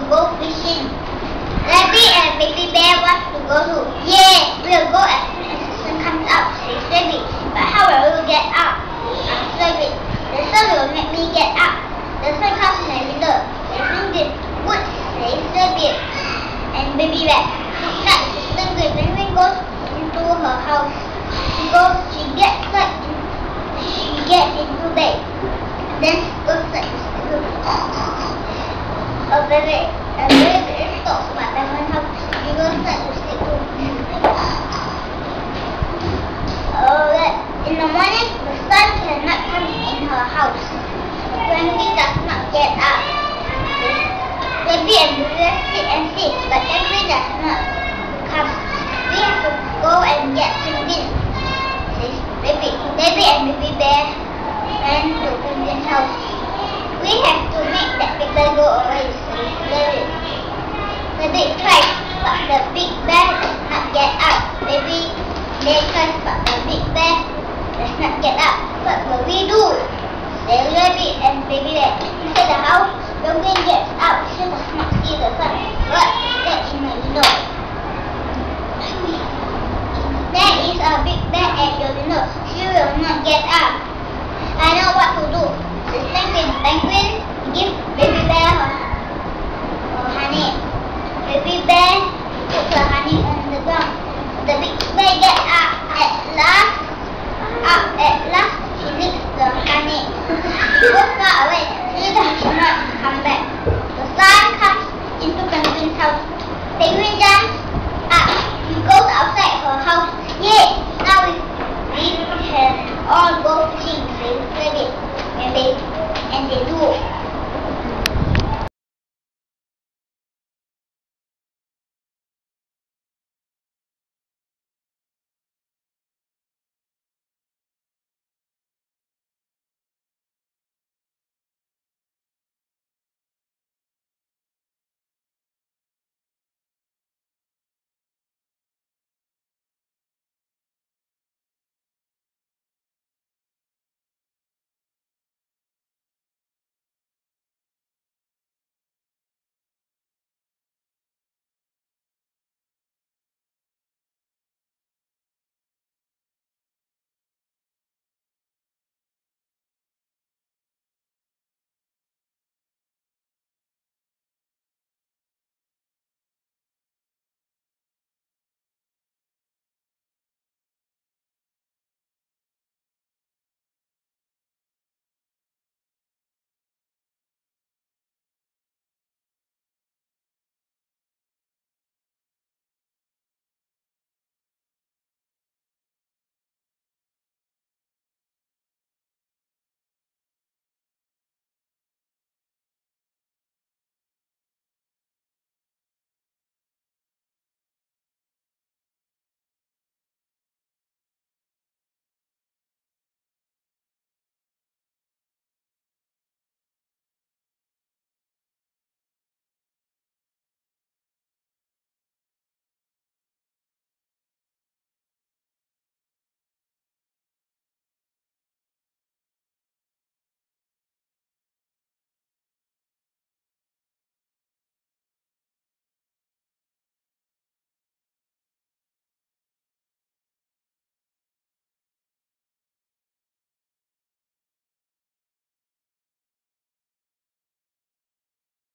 go fishing. Rabbit and baby bear want to go too. Yeah, we'll go as soon as the sun comes up, says Rabbit. But how will we get up? Asks Rabbit. The sun will make me get up. The sun comes in a window. Isn't it good? Says Rabbit. And baby bear. That Sister Wanwin goes into her house. She gets into bed. Then she goes like a very talks about Wanwin how she goes like to sleep too. In the morning, the sun cannot come in her house. Wanwin does not get up. Baby and baby sit and sit, but Wanwin does not come. We have to go and get Penguin, says Baby. Baby and baby bear ran to Penguin's house. We have to make that big bear go